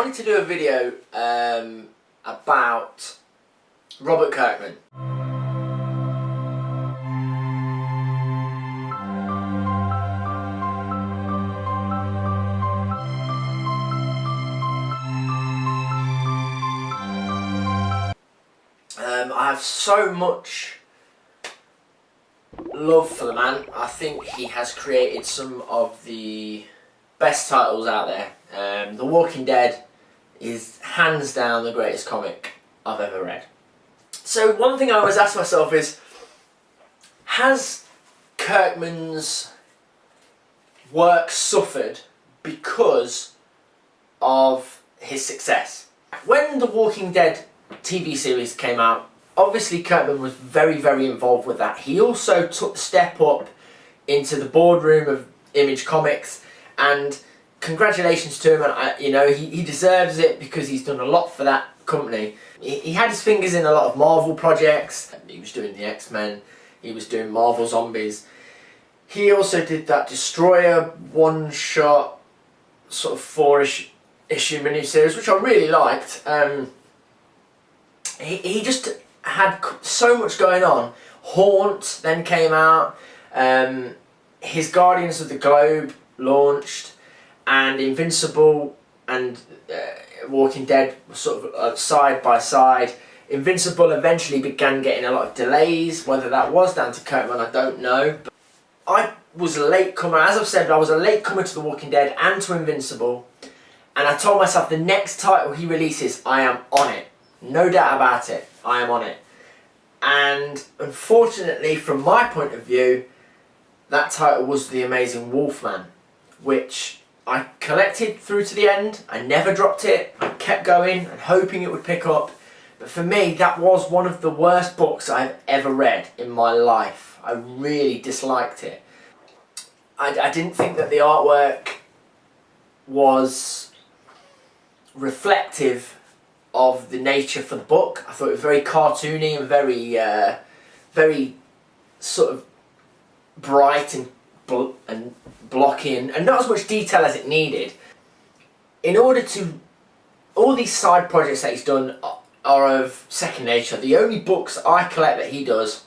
wanted to do a video about Robert Kirkman. I have so much love for the man. I think he has created some of the best titles out there. The Walking Dead is hands down the greatest comic I've ever read. So one thing I always ask myself is, has Kirkman's work suffered because of his success? When The Walking Dead TV series came out, obviously Kirkman was very, very involved with that. He also took the step up into the boardroom of Image Comics, and congratulations to him. And he deserves it because he's done a lot for that company. He had his fingers in a lot of Marvel projects. He was doing the X-Men, he was doing Marvel Zombies. He also did that Destroyer one-shot sort of 4-issue miniseries, which I really liked. He just had so much going on. Haunt then came out. His Guardians of the Globe launched, and Invincible and Walking Dead were sort of side by side. Invincible eventually began getting a lot of delays. Whether that was down to Kirkman, I don't know. But I was a late comer. As I've said, I was a late comer to The Walking Dead and to Invincible. And I told myself the next title he releases, I am on it. No doubt about it, I am on it. And unfortunately, from my point of view, that title was The Amazing Wolfman, which I collected through to the end. I never dropped it. I kept going and hoping it would pick up. But for me, that was one of the worst books I've ever read in my life. I really disliked it. I didn't think that the artwork was reflective of the nature for the book. I thought it was very cartoony and very sort of bright and blocky and not as much detail as it needed. In order to, all these side projects that he's done are of second nature. The only books I collect that he does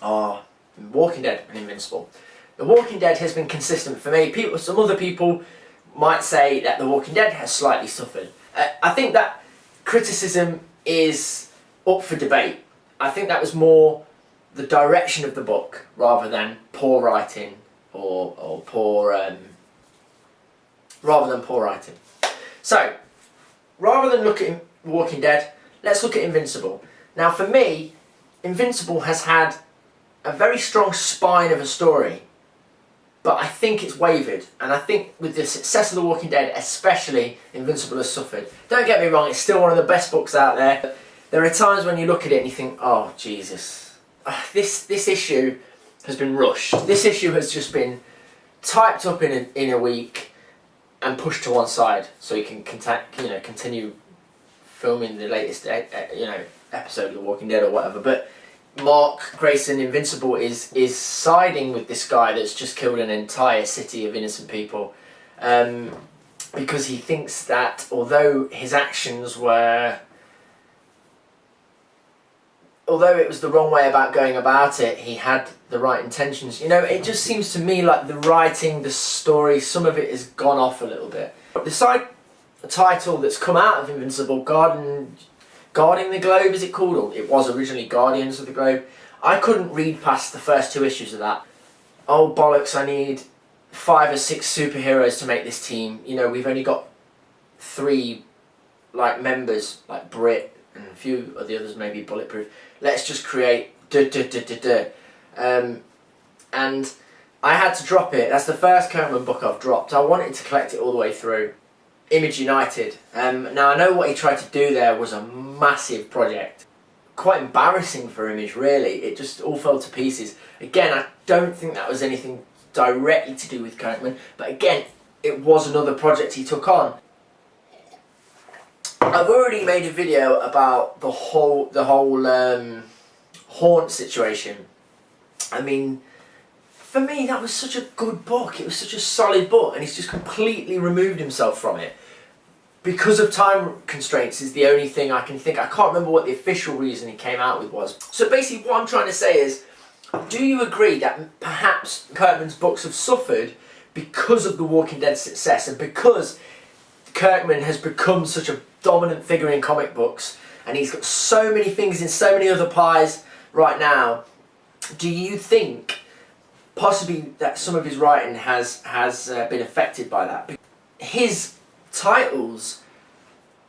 are Walking Dead and Invincible. The Walking Dead has been consistent for me. Some other people might say that The Walking Dead has slightly suffered. I think that criticism is up for debate. I think that was more the direction of the book rather than poor writing or poor writing. So rather than look at Walking Dead, let's look at Invincible. Now for me, Invincible has had a very strong spine of a story, but I think it's wavered, and I think with the success of The Walking Dead especially, Invincible has suffered. Don't get me wrong, it's still one of the best books out there. There are times when you look at it and you think, oh Jesus, this issue has been rushed. This issue has just been typed up in a week and pushed to one side so you can continue filming the latest episode of The Walking Dead or whatever. But Mark Grayson, Invincible, is siding with this guy that's just killed an entire city of innocent people, because he thinks that although his actions were, although it was the wrong way about going about it, he had the right intentions. You know, it just seems to me like the writing, the story, some of it has gone off a little bit. The side title that's come out of Invincible, Guarding the Globe, is it called? Or it was originally Guardians of the Globe. I couldn't read past the first 2 issues of that. Oh bollocks, I need 5 or 6 superheroes to make this team. You know, we've only got 3 members, like Brit, and a few of the others maybe bulletproof. Let's just create and I had to drop it. That's the first Kirkman book I've dropped. I wanted to collect it all the way through. Image United. Now I know what he tried to do there was a massive project. Quite embarrassing for Image, really. It just all fell to pieces. Again, I don't think that was anything directly to do with Kirkman, but again, it was another project he took on. I've already made a video about the whole Haunt situation. I mean, for me, that was such a good book. It was such a solid book, and he's just completely removed himself from it. because of time constraints is the only thing I can think. I can't remember what the official reason he came out with was. So basically what I'm trying to say is, do you agree that perhaps Kirkman's books have suffered because of The Walking Dead's success, and because Kirkman has become such a dominant figure in comic books, and he's got so many things in so many other pies right now? Do you think possibly that some of his writing has been affected by that? His titles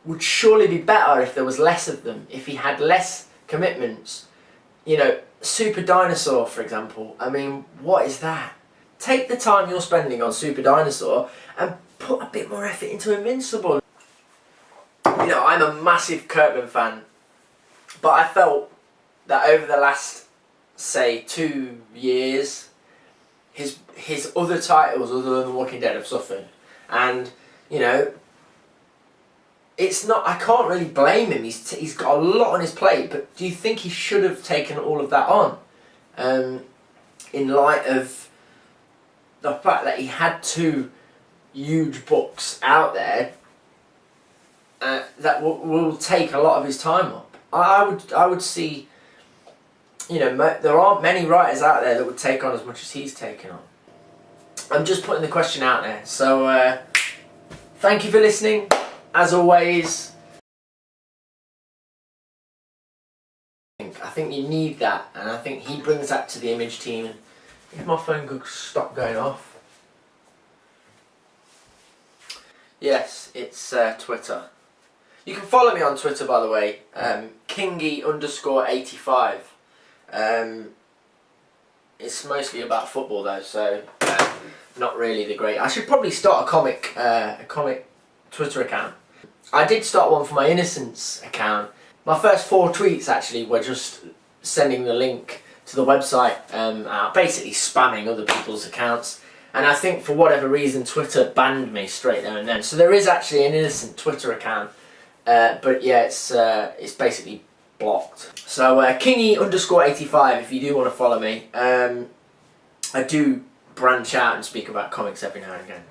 would surely be better if there was less of them, if he had less commitments. You know, Super Dinosaur, for example. I mean, what is that? Take the time you're spending on Super Dinosaur and put a bit more effort into Invincible. You know, I'm a massive Kirkman fan, but I felt that over the last, say, 2 years, his other titles other than The Walking Dead have suffered. And, you know, it's not, I can't really blame him. He's got a lot on his plate, but do you think he should have taken all of that on? In light of the fact that he had 2 huge books out there that will take a lot of his time up. I would see, you know, there aren't many writers out there that would take on as much as he's taken on. I'm just putting the question out there. So thank you for listening. As always, I think you need that, and I think he brings that to the Image team. If my phone could stop going off. Yes, it's Twitter. You can follow me on Twitter, by the way, Kingy_85. It's mostly about football though, so not really the great. I should probably start a comic Twitter account. I did start one for my Innocence account. My first 4 tweets actually were just sending the link to the website out, basically spamming other people's accounts. And I think for whatever reason Twitter banned me straight there and then. So there is actually an Innocent Twitter account, but yeah, it's basically blocked. So Kingy_85 if you do want to follow me. I do branch out and speak about comics every now and again.